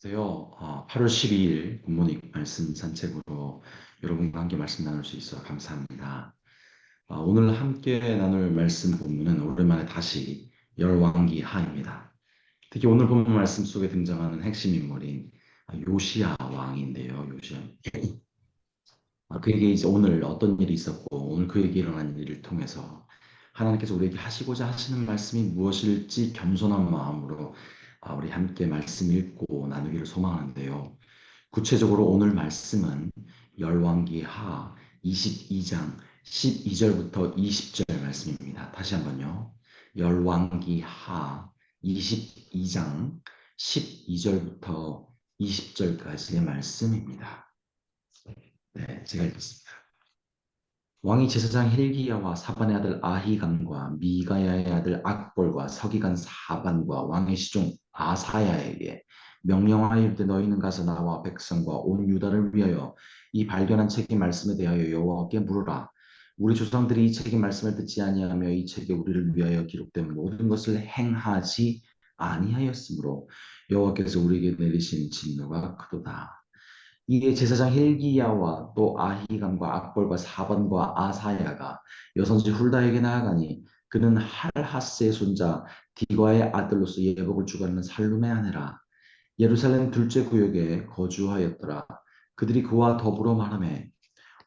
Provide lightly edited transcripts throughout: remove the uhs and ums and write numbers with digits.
안녕하세요. 8월 12일 굿모닝 말씀 산책으로 여러분과 함께 말씀 나눌 수 있어 감사합니다. 오늘 함께 나눌 말씀 본문은 오랜만에 다시 열왕기 하입니다. 특히 오늘 본문 말씀 속에 등장하는 핵심 인물인 요시야 왕인데요. 요시야. 그에게 이제 오늘 어떤 일이 있었고 오늘 그에게 일어난 일을 통해서 하나님께서 우리에게 하시고자 하시는 말씀이 무엇일지 겸손한 마음으로 우리 함께 말씀 읽고 나누기를 소망하는데요. 구체적으로 오늘 말씀은 열왕기 하 22장 12절부터 20절 말씀입니다. 다시 한번요. 열왕기 하 22장 12절부터 20절까지의 말씀입니다. 네, 제가 읽겠습니다. 왕이 제사장 힐기야와 사반의 아들 아히감과 미가야의 아들 악볼과 서기관 사반과 왕의 시종 아사야에게 명령하여 이르되 너희는 가서 나와 백성과 온 유다를 위하여 이 발견한 책의 말씀에 대하여 여호와께 물으라. 우리 조상들이 이 책의 말씀을 듣지 아니하며 이 책에 우리를 위하여 기록된 모든 것을 행하지 아니하였으므로 여호와께서 우리에게 내리신 진노가 크도다. 이에 제사장 힐기야와 또 아히감과 악볼과 사반과 아사야가 여선지 훌다에게 나아가니 그는 할하스의 손자 디과의 아들로서 예복을 주관하는 살룸의 아내라. 예루살렘 둘째 구역에 거주하였더라. 그들이 그와 더불어 말하매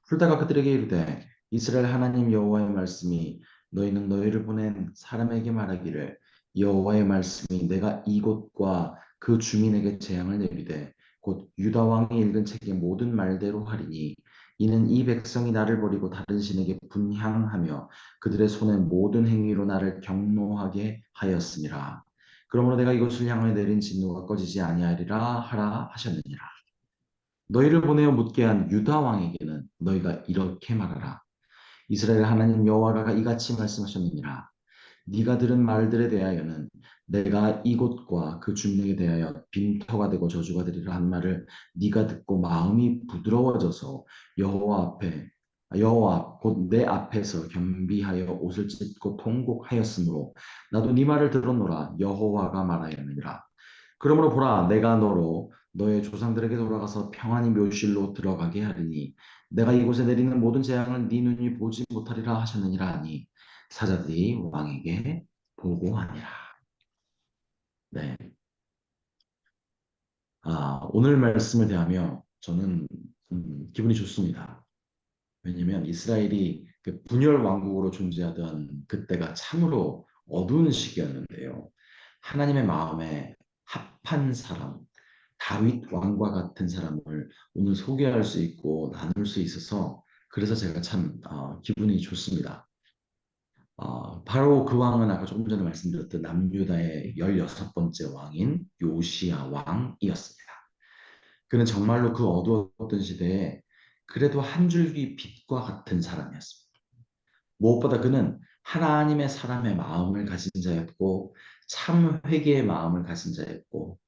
훌다가 그들에게 이르되 이스라엘 하나님 여호와의 말씀이 너희는 너희를 보낸 사람에게 말하기를 여호와의 말씀이 내가 이곳과 그 주민에게 재앙을 내리되 곧 유다 왕이 읽은 책의 모든 말대로 하리니 이는 이 백성이 나를 버리고 다른 신에게 분향하며 그들의 손의 모든 행위로 나를 경노하게 하였음이라. 그러므로 내가 이것을 향하여 내린 진노가 꺼지지 아니하리라 하라 하셨느니라. 너희를 보내어 묻게 한 유다 왕에게는 너희가 이렇게 말하라. 이스라엘 하나님 여호와가 이같이 말씀하셨느니라. 네가 들은 말들에 대하여는 내가 이곳과 그 주민에게 대하여 빈터가 되고 저주가 되리라 한 말을 네가 듣고 마음이 부드러워져서 여호와 곧 내 앞에서 겸비하여 옷을 찢고 통곡하였으므로 나도 네 말을 들었노라 여호와가 말하였느니라. 그러므로 보라 내가 너로 너의 조상들에게 돌아가서 평안히 묘실로 들어가게 하리니 내가 이곳에 내리는 모든 재앙을 네 눈이 보지 못하리라 하셨느니라 하니 사자들이 왕에게 보고하니라. 네. 오늘 말씀을 대하며 저는 기분이 좋습니다. 왜냐하면 이스라엘이 그 분열 왕국으로 존재하던 그때가 참으로 어두운 시기였는데요. 하나님의 마음에 합한 사람, 다윗 왕과 같은 사람을 오늘 소개할 수 있고 나눌 수 있어서 그래서 제가 참 기분이 좋습니다. 바로 그 왕은 아까 조금 전에 말씀드렸던 남유다의 16번째 왕인 요시야 왕이었습니다. 그는 정말로 그 어두웠던 시대에 그래도 한 줄기 빛과 같은 사람이었습니다. 무엇보다 그는 하나님의 사람의 마음을 가진 자였고 참 회개의 마음을 가진 자였고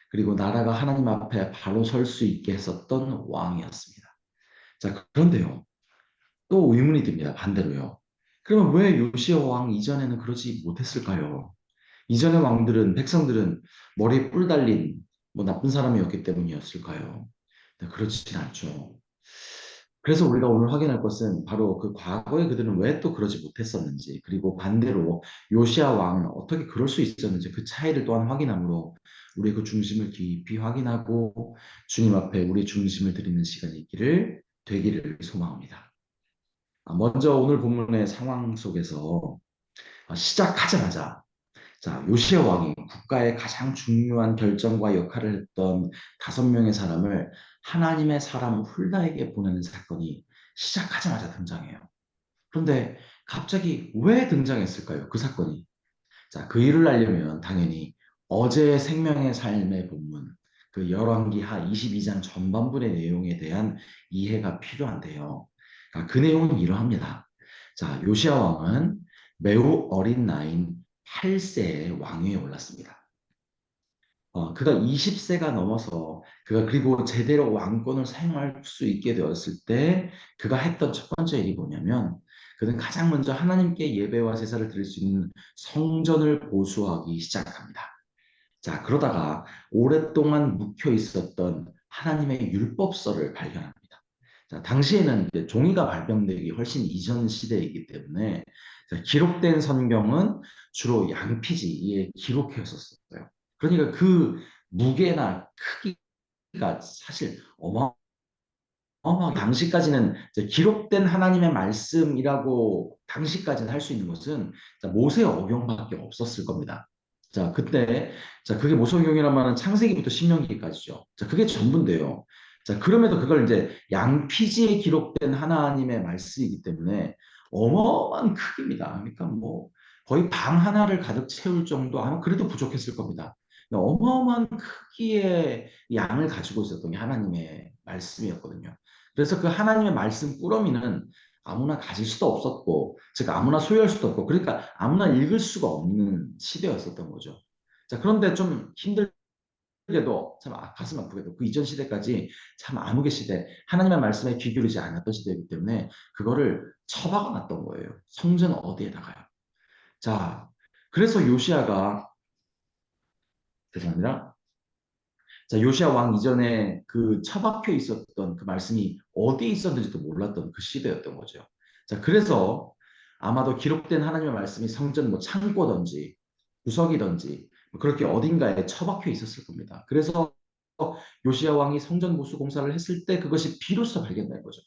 그리고 나라가 하나님 앞에 바로 설 수 있게 했었던 왕이었습니다. 자, 그런데요. 또 의문이 듭니다. 반대로요. 그러면 왜 요시야 왕 이전에는 그러지 못했을까요? 이전의 왕들은 백성들은 머리에 뿔 달린 나쁜 사람이었기 때문이었을까요? 네, 그렇지는 않죠. 그래서 우리가 오늘 확인할 것은 바로 그 과거에 그들은 왜 또 그러지 못했었는지 그리고 반대로 요시야 왕은 어떻게 그럴 수 있었는지 그 차이를 또한 확인함으로 우리 그 중심을 깊이 확인하고 주님 앞에 우리 중심을 드리는 시간이 되기를 소망합니다. 먼저 오늘 본문의 상황 속에서 시작하자마자 요시야 왕이 국가의 가장 중요한 결정과 역할을 했던 5명의 사람을 하나님의 사람 훌다에게 보내는 사건이 시작하자마자 등장해요. 그런데 갑자기 왜 등장했을까요? 그 사건이. 그 일을 알려면 당연히 어제 생명의 삶의 본문, 그 열왕기하 22장 전반부의 내용에 대한 이해가 필요한데요. 그 내용은 이러합니다. 요시야 왕은 매우 어린 나이인 8세에 왕위에 올랐습니다. 그가 20세가 넘어서 그가 그리고 제대로 왕권을 사용할 수 있게 되었을 때 그가 했던 첫 번째 일이 뭐냐면 그는 가장 먼저 하나님께 예배와 제사를 드릴 수 있는 성전을 보수하기 시작합니다. 자, 그러다가 오랫동안 묵혀 있었던 하나님의 율법서를 발견합니다. 자, 당시에는 이제 종이가 발명되기 훨씬 이전 시대이기 때문에 기록된 성경은 주로 양피지에 기록했었어요. 그러니까 그 무게나 크기가 사실 당시까지는 기록된 하나님의 말씀이라고 당시까지는 할 수 있는 것은 모세 어경밖에 없었을 겁니다. 자, 그때, 자, 그게 모세 어경이라면 창세기부터 신명기까지죠. 자, 그게 전부인데요. 자, 그럼에도 그걸 이제 양피지에 기록된 하나님의 말씀이기 때문에 어마어마한 크기입니다. 그러니까 뭐 거의 방 하나를 가득 채울 정도 아마 그래도 부족했을 겁니다. 어마어마한 크기의 양을 가지고 있었던 게 하나님의 말씀이었거든요. 그래서 그 하나님의 말씀 꾸러미는 아무나 가질 수도 없었고, 즉 아무나 소유할 수도 없고, 그러니까 아무나 읽을 수가 없는 시대였었던 거죠. 자, 그런데 좀 힘들게도 참 가슴 아프게도 그 이전 시대까지 참 암흑의 시대, 하나님의 말씀에 귀 기울이지 않았던 시대이기 때문에 그거를 처박아 놨던 거예요. 성전 어디에다가요. 자, 그래서 요시아가 죄송합니다. 자, 요시아 왕 이전에 그 처박혀 있었던 그 말씀이 어디에 있었는지도 몰랐던 그 시대였던 거죠. 자, 그래서 아마도 기록된 하나님의 말씀이 성전 뭐 창고든지 구석이든지 뭐 그렇게 어딘가에 처박혀 있었을 겁니다. 그래서 요시아 왕이 성전 보수 공사를 했을 때 그것이 비로소 발견된 거죠.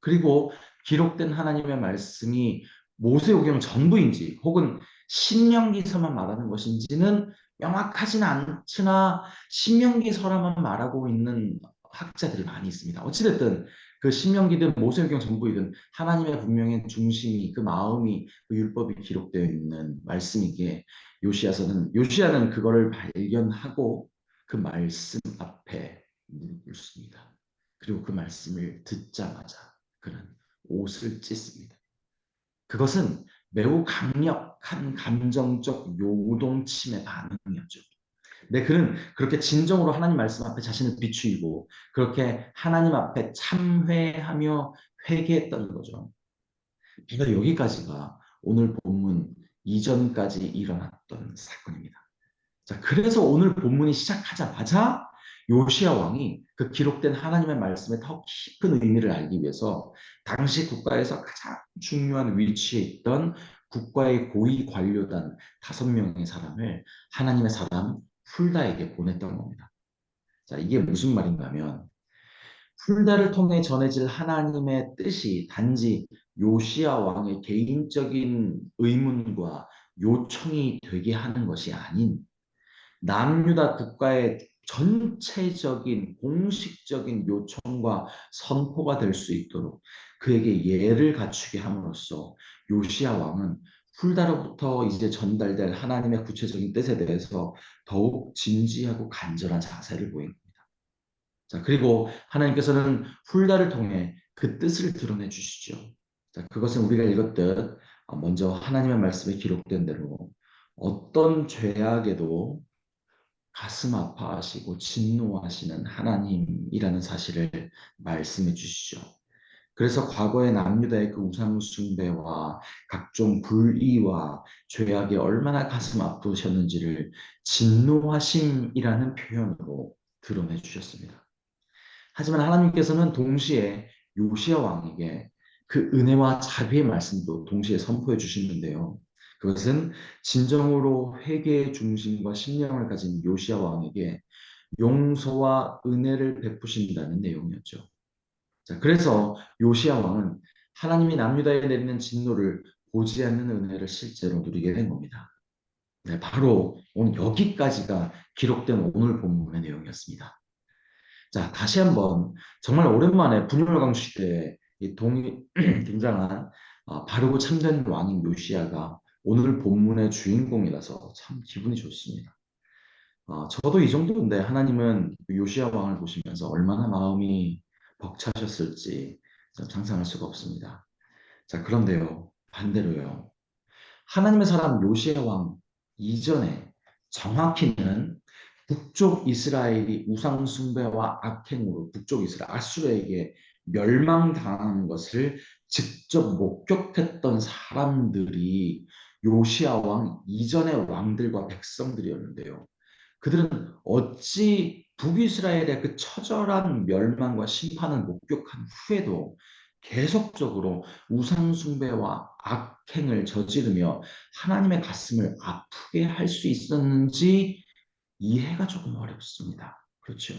그리고 기록된 하나님의 말씀이 모세오경 전부인지 혹은 신명기서만 말하는 것인지는 명확하지는 않으나 신명기서라만 말하고 있는 학자들이 많이 있습니다. 어찌됐든 그 신명기든 모세오경 전부이든 하나님의 분명한 중심이 그 마음이 그 율법이 기록되어 있는 말씀이기에 요시아는 그거를 발견하고 그 말씀 앞에 묻습니다. 그리고 그 말씀을 듣자마자 그는 옷을 찢습니다. 그것은 매우 강력한 감정적 요동침의 반응이었죠. 네, 그는 그렇게 진정으로 하나님 말씀 앞에 자신을 비추이고 그렇게 하나님 앞에 참회하며 회개했던 거죠. 바로 여기까지가 오늘 본문 이전까지 일어났던 사건입니다. 자, 그래서 오늘 본문이 시작하자마자 요시야 왕이 그 기록된 하나님의 말씀의 더 깊은 의미를 알기 위해서 당시 국가에서 가장 중요한 위치에 있던 국가의 고위 관료단 5명의 사람을 하나님의 사람 훌다에게 보냈던 겁니다. 자, 이게 무슨 말인가 하면 훌다를 통해 전해질 하나님의 뜻이 단지 요시야 왕의 개인적인 의문과 요청이 되게 하는 것이 아닌 남유다 국가의 전체적인 공식적인 요청과 선포가 될 수 있도록 그에게 예를 갖추게 함으로써 요시야 왕은 훌다로부터 이제 전달될 하나님의 구체적인 뜻에 대해서 더욱 진지하고 간절한 자세를 보인 겁니다. 자, 그리고 하나님께서는 훌다를 통해 그 뜻을 드러내 주시죠. 자, 그것은 우리가 읽었듯 먼저 하나님의 말씀에 기록된 대로 어떤 죄악에도 가슴 아파하시고 진노하시는 하나님이라는 사실을 말씀해 주시죠. 그래서 과거의 남유다의 그 우상 숭배와 각종 불의와 죄악이 얼마나 가슴 아프셨는지를 진노하심이라는 표현으로 드러내 주셨습니다. 하지만 하나님께서는 동시에 요시야 왕에게 그 은혜와 자비의 말씀도 동시에 선포해 주시는데요. 그것은 진정으로 회개의 중심과 신령을 가진 요시야 왕에게 용서와 은혜를 베푸신다는 내용이었죠. 자, 그래서 요시야 왕은 하나님이 남유다에 내리는 진노를 보지 않는 은혜를 실제로 누리게 된 겁니다. 네, 바로 오늘 여기까지가 기록된 오늘 본문의 내용이었습니다. 자, 다시 한번 정말 오랜만에 분열강 시대에 등장한 바르고 참된 왕인 요시야가 오늘 본문의 주인공이라서 참 기분이 좋습니다. 저도 이 정도인데 하나님은 요시야 왕을 보시면서 얼마나 마음이 벅차셨을지 상상할 수가 없습니다. 자, 그런데요, 반대로요. 하나님의 사람 요시야 왕 이전에 정확히는 북쪽 이스라엘이 우상 숭배와 악행으로 북쪽 이스라엘 아수르에게 멸망당한 것을 직접 목격했던 사람들이 요시야 왕 이전의 왕들과 백성들이었는데요. 그들은 어찌 북이스라엘의 그 처절한 멸망과 심판을 목격한 후에도 계속적으로 우상숭배와 악행을 저지르며 하나님의 가슴을 아프게 할 수 있었는지 이해가 조금 어렵습니다. 그렇죠?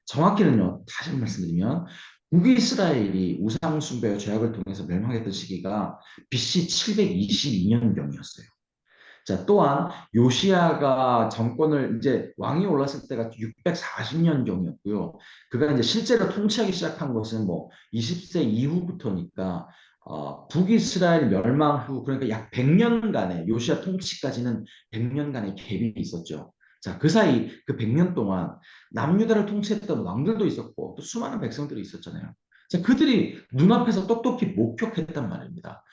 정확히는요, 다시 말씀드리면 북이스라엘이 우상숭배와 죄악을 통해서 멸망했던 시기가 BC 722년경이었어요. 자, 또한 요시야가 정권을 이제 왕이 올랐을 때가 640년경이었고요. 그가 이제 실제로 통치하기 시작한 것은 뭐 20세 이후부터니까 북이스라엘 멸망 후 그러니까 약 100년간의 요시야 통치까지는 100년간의 갭이 있었죠. 자, 그 사이 그 100년 동안 남유다를 통치했던 왕들도 있었고 또 수많은 백성들이 있었잖아요. 자, 그들이 눈앞에서 똑똑히 목격했단 말입니다.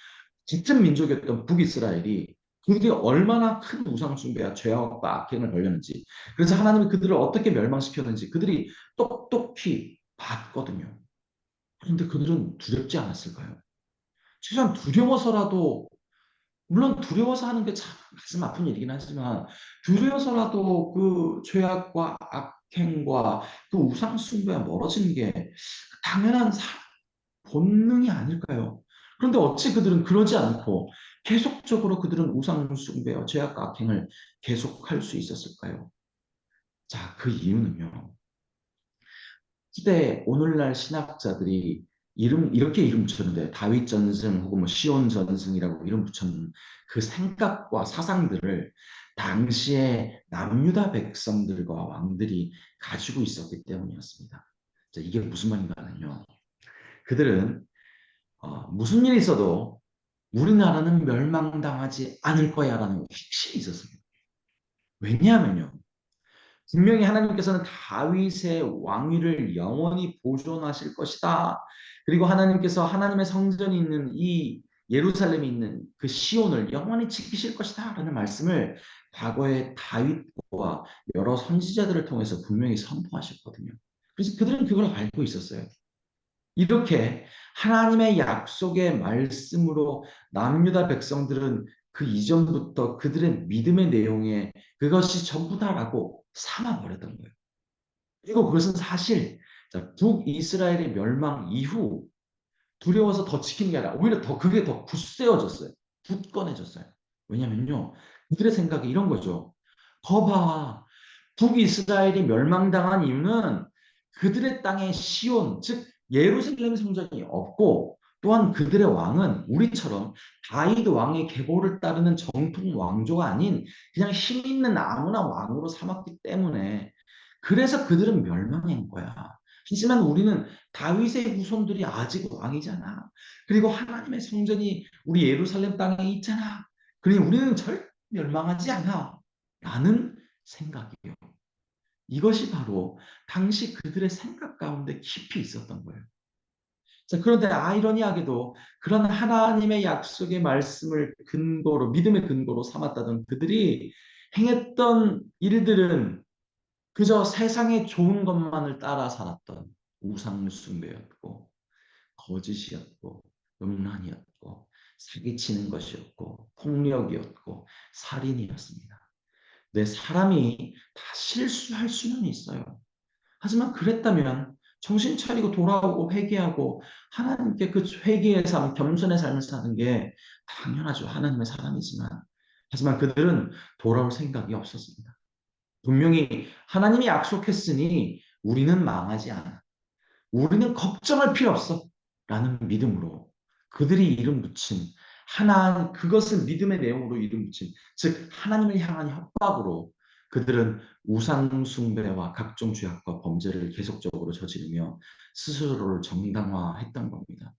짙은 민족이었던 북이스라엘이 그들이 얼마나 큰 우상숭배와 죄악과 악행을 벌였는지 그래서 하나님이 그들을 어떻게 멸망시켰는지 그들이 똑똑히 봤거든요. 그런데 그들은 두렵지 않았을까요? 최소한 두려워서라도 물론 두려워서 하는 게 참 가슴 아픈 일이긴 하지만 두려워서라도 그 죄악과 악행과 그 우상숭배와 멀어지는 게 당연한 본능이 아닐까요? 그런데 어찌 그들은 그러지 않고 계속적으로 그들은 우상숭배와 죄악과 악행을 계속할 수 있었을까요? 자, 그 이유는요. 시대 오늘날 신학자들이 이렇게 이름 붙였는데 다윗 전승 혹은 뭐 시온 전승이라고 이름 붙였는 그 생각과 사상들을 당시에 남유다 백성들과 왕들이 가지고 있었기 때문이었습니다. 자, 이게 무슨 말인가 하면요. 그들은 무슨 일이 있어도 우리나라는 멸망당하지 않을 거야라는 확신이 있었습니다. 왜냐하면요. 분명히 하나님께서는 다윗의 왕위를 영원히 보존하실 것이다. 그리고 하나님께서 하나님의 성전이 있는 이 예루살렘이 있는 그 시온을 영원히 지키실 것이다. 라는 말씀을 과거에 다윗과 여러 선지자들을 통해서 분명히 선포하셨거든요. 그래서 그들은 그걸 알고 있었어요. 이렇게 하나님의 약속의 말씀으로 남유다 백성들은 그 이전부터 그들의 믿음의 내용에 그것이 전부다라고 삼아버렸던 거예요. 그리고 그것은 사실 북이스라엘의 멸망 이후 두려워서 더 지키는 게 아니라 오히려 더 그게 더 굳세어졌어요. 굳건해졌어요. 왜냐면요. 그들의 생각이 이런 거죠. 거봐. 북이스라엘이 멸망당한 이유는 그들의 땅에 시온, 즉 예루살렘 성전이 없고 또한 그들의 왕은 우리처럼 다윗 왕의 계보를 따르는 정통 왕조가 아닌 그냥 힘 있는 아무나 왕으로 삼았기 때문에 그래서 그들은 멸망한 거야. 하지만 우리는 다윗의 후손들이 아직 왕이잖아. 그리고 하나님의 성전이 우리 예루살렘 땅에 있잖아. 그러니 우리는 절대 멸망하지 않아. 라는 생각이에요. 이것이 바로 당시 그들의 생각 가운데 깊이 있었던 거예요. 자, 그런데 아이러니하게도 그런 하나님의 약속의 말씀을 근거로, 믿음의 근거로 삼았다던 그들이 행했던 일들은 그저 세상의 좋은 것만을 따라 살았던 우상숭배였고, 거짓이었고, 음란이었고, 사기치는 것이었고, 폭력이었고, 살인이었습니다. 내 사람이 다 실수할 수는 있어요. 하지만 그랬다면 정신 차리고 돌아오고 회개하고 하나님께 그 회개의 삶, 겸손의 삶을 사는 게 당연하죠. 하나님의 사람이지만. 하지만 그들은 돌아올 생각이 없었습니다. 분명히 하나님이 약속했으니 우리는 망하지 않아. 우리는 걱정할 필요 없어. 라는 믿음으로 그들이 이름 붙인 그것을 믿음의 내용으로 이름 붙인, 즉, 하나님을 향한 협박으로 그들은 우상숭배와 각종 죄악과 범죄를 계속적으로 저지르며 스스로를 정당화했던 겁니다.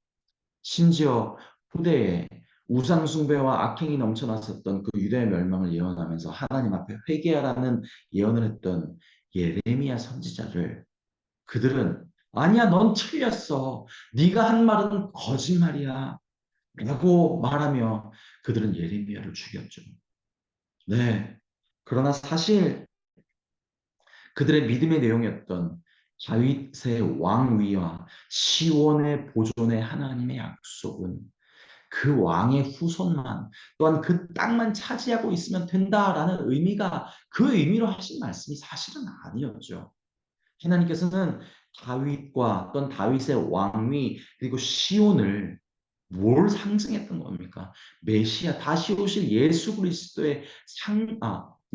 심지어 후대에 우상숭배와 악행이 넘쳐났었던 그 유대의 멸망을 예언하면서 하나님 앞에 회개하라는 예언을 했던 예레미야 선지자를 그들은 아니야, 넌 틀렸어. 네가 한 말은 거짓말이야. 라고 말하며 그들은 예레미야를 죽였죠. 네. 그러나 사실 그들의 믿음의 내용이었던 다윗의 왕위와 시온의 보존의 하나님의 약속은 그 왕의 후손만 또한 그 땅만 차지하고 있으면 된다라는 의미가 그 의미로 하신 말씀이 사실은 아니었죠. 하나님께서는 다윗과 또는 다윗의 왕위 그리고 시온을 뭘 상징했던 겁니까? 메시아 다시 오실 예수 그리스도의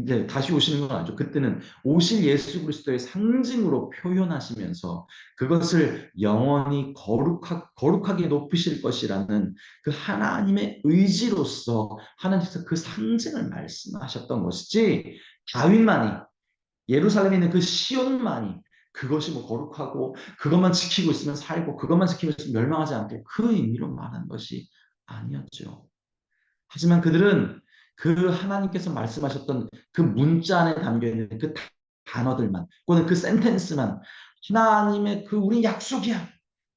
이제 다시 오시는 건 아니죠. 그때는 오실 예수 그리스도의 상징으로 표현하시면서 그것을 영원히 거룩하게 높이실 것이라는 그 하나님의 의지로서 하나님께서 그 상징을 말씀하셨던 것이지 다윗만이 예루살렘에 있는 그 시온만이 그것이 뭐 거룩하고 그것만 지키고 있으면 살고 그것만 지키고 있으면 멸망하지 않게 그 의미로 말한 것이 아니었죠. 하지만 그들은 그 하나님께서 말씀하셨던 그 문자 안에 담겨 있는 그 단어들만 또는 그 센텐스만 하나님의 그 우리 약속이야.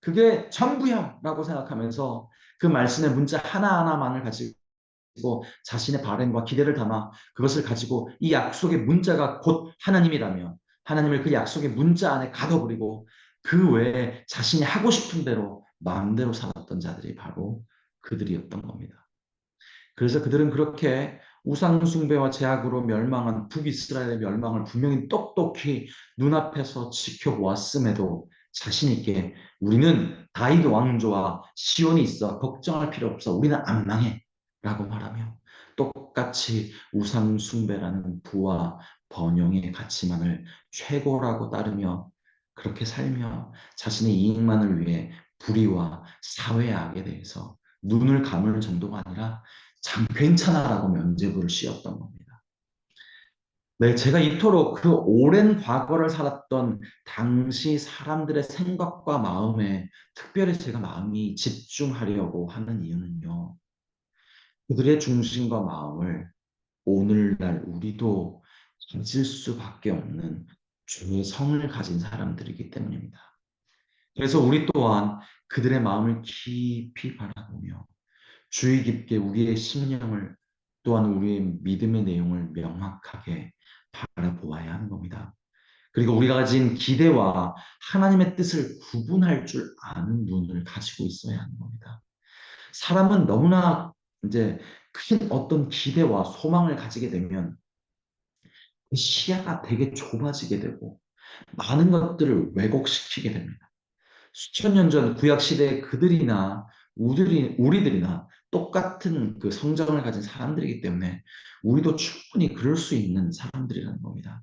그게 전부야 라고 생각하면서 그 말씀의 문자 하나하나만을 가지고 자신의 바램과 기대를 담아 그것을 가지고 이 약속의 문자가 곧 하나님이라며 하나님을 그 약속의 문자 안에 가둬버리고 그 외에 자신이 하고 싶은 대로 마음대로 살았던 자들이 바로 그들이었던 겁니다. 그래서 그들은 그렇게 우상숭배와 제약으로 멸망한 북이스라엘의 멸망을 분명히 똑똑히 눈앞에서 지켜보았음에도 자신 있게 우리는 다윗 왕조와 시온이 있어 걱정할 필요 없어 우리는 안 망해 라고 말하며 똑같이 우상숭배라는 부와 번영의 가치만을 최고라고 따르며 그렇게 살며 자신의 이익만을 위해 불의와 사회의 악에 대해서 눈을 감을 정도가 아니라 참 괜찮아라고 면죄부를 씌웠던 겁니다. 네, 제가 이토록 그 오랜 과거를 살았던 당시 사람들의 생각과 마음에 특별히 제가 마음이 집중하려고 하는 이유는요. 그들의 중심과 마음을 오늘날 우리도 가질 수밖에 없는 주의 성을 가진 사람들이기 때문입니다. 그래서 우리 또한 그들의 마음을 깊이 바라보며 주의 깊게 우리의 심령을 또한 우리의 믿음의 내용을 명확하게 바라보아야 하는 겁니다. 그리고 우리가 가진 기대와 하나님의 뜻을 구분할 줄 아는 눈을 가지고 있어야 하는 겁니다. 사람은 너무나 이제 큰 어떤 기대와 소망을 가지게 되면 그 시야가 되게 좁아지게 되고 많은 것들을 왜곡시키게 됩니다. 수천 년 전 구약 시대의 그들이나 우리들이나 똑같은 그 성정을 가진 사람들이기 때문에 우리도 충분히 그럴 수 있는 사람들이라는 겁니다.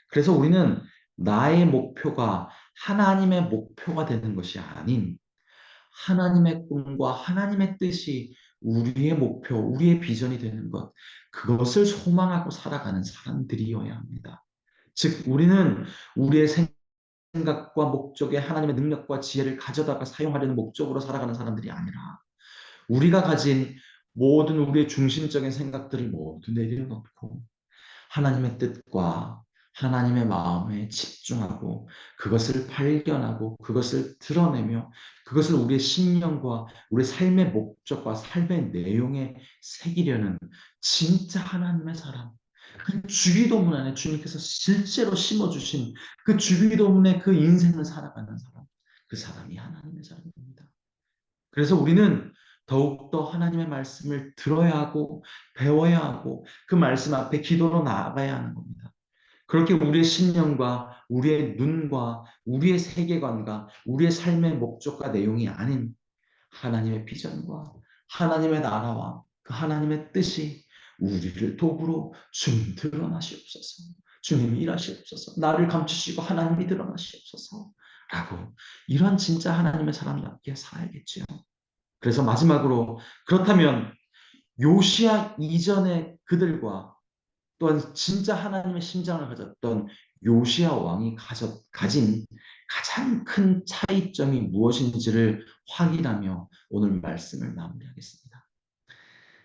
그래서 우리는 나의 목표가 하나님의 목표가 되는 것이 아닌 하나님의 꿈과 하나님의 뜻이 우리의 목표, 우리의 비전이 되는 것, 그것을 소망하고 살아가는 사람들이어야 합니다. 즉, 우리는 우리의 생각과 목적에 하나님의 능력과 지혜를 가져다가 사용하려는 목적으로 살아가는 사람들이 아니라 우리가 가진 모든 우리의 중심적인 생각들을 모두 내려놓고 하나님의 뜻과 하나님의 마음에 집중하고 그것을 발견하고 그것을 드러내며 그것을 우리의 신령과 우리 삶의 목적과 삶의 내용에 새기려는 진짜 하나님의 사람. 그 주기도문 안에 주님께서 실제로 심어주신 그 주기도문의 그 인생을 살아가는 사람. 그 사람이 하나님의 사람입니다. 그래서 우리는 더욱더 하나님의 말씀을 들어야 하고 배워야 하고 그 말씀 앞에 기도로 나아가야 하는 겁니다. 그렇게 우리의 신령과 우리의 눈과 우리의 세계관과 우리의 삶의 목적과 내용이 아닌 하나님의 비전과 하나님의 나라와 그 하나님의 뜻이 우리를 도구로 주님 드러나시옵소서. 주님 일하시옵소서. 나를 감추시고 하나님이 드러나시옵소서. 라고 이런 진짜 하나님의 사람답게 살아야겠죠. 그래서 마지막으로 그렇다면 요시아 이전의 그들과 또한 진짜 하나님의 심장을 가졌던 요시아 왕이 가진 가장 큰 차이점이 무엇인지를 확인하며 오늘 말씀을 마무리하겠습니다.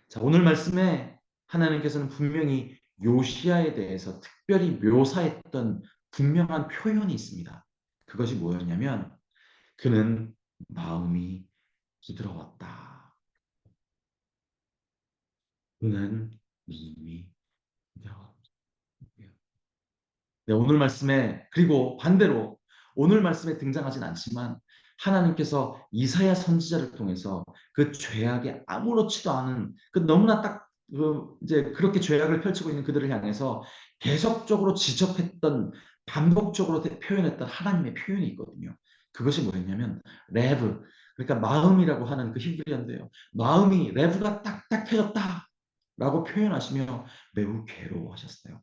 자, 오늘 말씀에 하나님께서는 분명히 요시아에 대해서 특별히 묘사했던 분명한 표현이 있습니다. 그것이 뭐였냐면 그는 마음이 부드러웠다. 그는 마음이 부드러웠다. 네, 오늘 말씀에 그리고 반대로 오늘 말씀에 등장하진 않지만 하나님께서 이사야 선지자를 통해서 그 죄악에 아무렇지도 않은 그 너무나 딱 이제 그렇게 죄악을 펼치고 있는 그들을 향해서 계속적으로 지적했던 반복적으로 표현했던 하나님의 표현이 있거든요. 그것이 뭐였냐면 레브, 그러니까 마음이라고 하는 그 히브리어인데요. 마음이 레브가 딱딱해졌다라고 표현하시며 매우 괴로워하셨어요.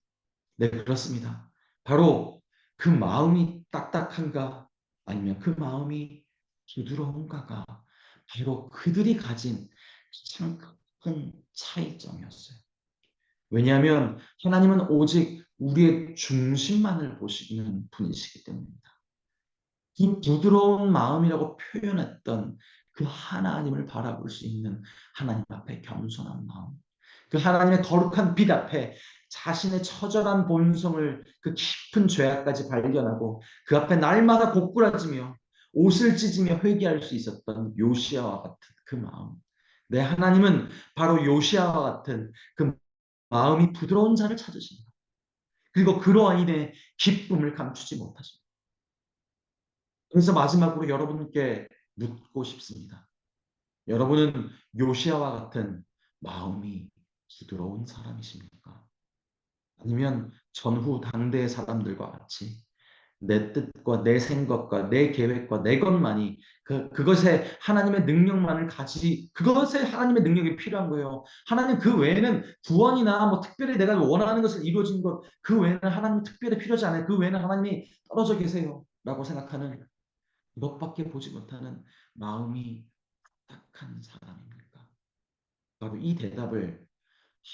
네, 그렇습니다. 바로 그 마음이 딱딱한가 아니면 그 마음이 부드러운가가 바로 그들이 가진 가장 큰 차이점이었어요. 왜냐하면 하나님은 오직 우리의 중심만을 보시는 분이시기 때문입니다. 이 부드러운 마음이라고 표현했던 그 하나님을 바라볼 수 있는 하나님 앞에 겸손한 마음, 그 하나님의 거룩한 빛 앞에 자신의 처절한 본성을 그 깊은 죄악까지 발견하고 그 앞에 날마다 고꾸라지며 옷을 찢으며 회개할 수 있었던 요시아와 같은 그 마음. 내 하나님은 바로 요시아와 같은 그 마음이 부드러운 자를 찾으십니다. 그리고 그러한 이내 기쁨을 감추지 못하십니다. 그래서 마지막으로 여러분께 묻고 싶습니다. 여러분은 요시아와 같은 마음이 부드러운 사람이십니까? 아니면 전후 당대의 사람들과 같이 내 뜻과 내 생각과 내 계획과 내 것만이 그것에 하나님의 능력만을 그것에 하나님의 능력이 필요한 거예요. 하나님 그 외에는 구원이나 뭐 특별히 내가 원하는 것을 이루어진 것 그 외에는 하나님 특별히 필요하지 않아요. 그 외에는 하나님이 떨어져 계세요. 라고 생각하는 그것밖에 보지 못하는 마음이 딱한 사람입니까? 바로 이 대답을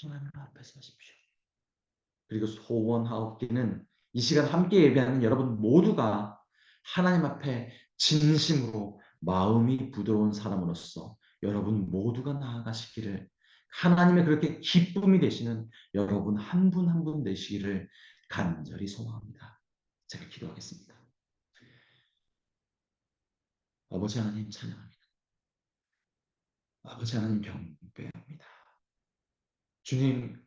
하나님 앞에서 하십시오. 그리고 소원하옵기는 이 시간 함께 예배하는 여러분 모두가 하나님 앞에 진심으로 마음이 부드러운 사람으로서 여러분 모두가 나아가시기를, 하나님의 그렇게 기쁨이 되시는 여러분 한 분 한 분 되시기를 간절히 소망합니다. 제가 기도하겠습니다. 아버지 하나님 찬양합니다. 아버지 하나님 경배합니다. 주님,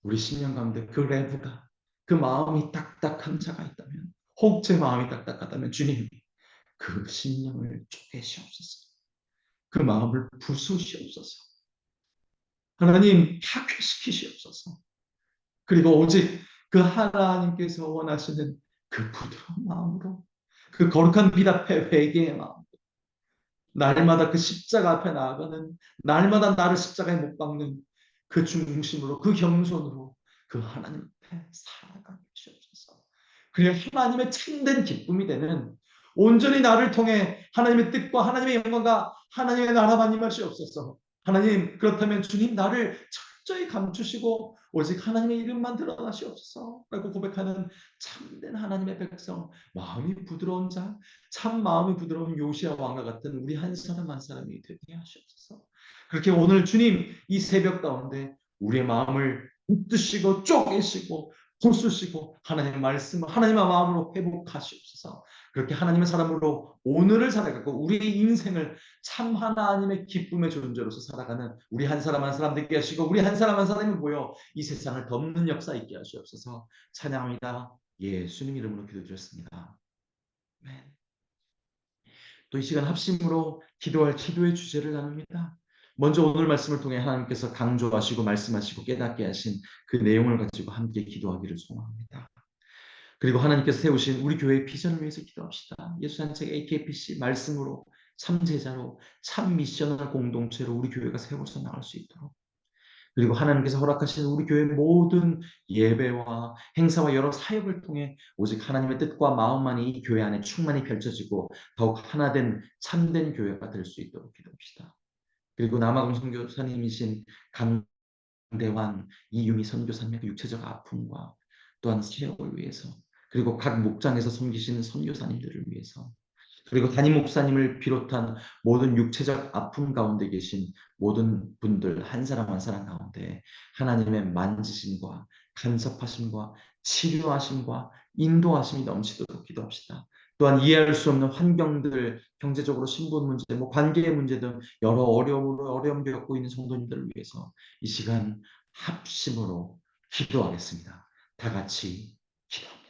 우리 신령 가운데 그 레브가, 그 마음이 딱딱한 자가 있다면, 혹 제 마음이 딱딱하다면 주님, 그 신령을 쪼개시옵소서. 그 마음을 부수시옵소서. 하나님, 파괴시키시옵소서. 그리고 오직 그 하나님께서 원하시는 그 부드러운 마음으로, 그 거룩한 빛 앞에 회개의 마음, 날마다 그 십자가 앞에 나아가는, 날마다 나를 십자가에 못 박는 그 중심으로, 그 겸손으로 그 하나님 앞에 살아가게 하시옵소서. 그리고 하나님의 참된 기쁨이 되는, 온전히 나를 통해 하나님의 뜻과 하나님의 영광과 하나님의 나라만 임하시옵소서. 하나님, 그렇다면 주님 나를 철저히 감추시고 오직 하나님의 이름만 드러나시옵소서 라고 고백하는 참된 하나님의 백성, 마음이 부드러운 자, 참 마음이 부드러운 요시아 왕과 같은 우리 한 사람 한 사람이 되게 하시옵소서. 그렇게 오늘 주님 이 새벽 가운데 우리의 마음을 붙드시고 쪼개시고 부수시고 하나님의 말씀, 하나님의 마음으로 회복하시옵소서. 그렇게 하나님의 사람으로 오늘을 살아가고 우리의 인생을 참 하나님의 기쁨의 존재로서 살아가는 우리 한 사람 한 사람 되게 하시고 우리 한 사람 한 사람이 모여 이 세상을 덮는 역사 있게 하시옵소서. 찬양합니다. 예수님 이름으로 기도드렸습니다. 아멘. 또 이 시간 합심으로 기도할 기도의 주제를 나눕니다. 먼저 오늘 말씀을 통해 하나님께서 강조하시고 말씀하시고 깨닫게 하신 그 내용을 가지고 함께 기도하기를 소망합니다. 그리고 하나님께서 세우신 우리 교회의 비전을 위해서 기도합시다. 예수 한책 AKPC 말씀으로 참 제자로 참 미셔널 공동체로 우리 교회가 세워서 나갈 수 있도록, 그리고 하나님께서 허락하신 우리 교회의 모든 예배와 행사와 여러 사역을 통해 오직 하나님의 뜻과 마음만이 이 교회 안에 충만히 펼쳐지고 더욱 하나된 참된 교회가 될 수 있도록 기도합시다. 그리고 남아공 선교사님이신 강대환 이유미 선교사님의 육체적 아픔과 또한 사역을 위해서, 그리고 각 목장에서 섬기시는 선교사님들을 위해서, 그리고 담임 목사님을 비롯한 모든 육체적 아픔 가운데 계신 모든 분들 한 사람 한 사람 가운데 하나님의 만지심과 간섭하심과 치료하심과 인도하심이 넘치도록 기도합시다. 또한 이해할 수 없는 환경들, 경제적으로 신분 문제, 뭐 관계의 문제 등 여러 어려움 겪고 있는 성도님들을 위해서 이 시간 합심으로 기도하겠습니다. 다 같이 기도.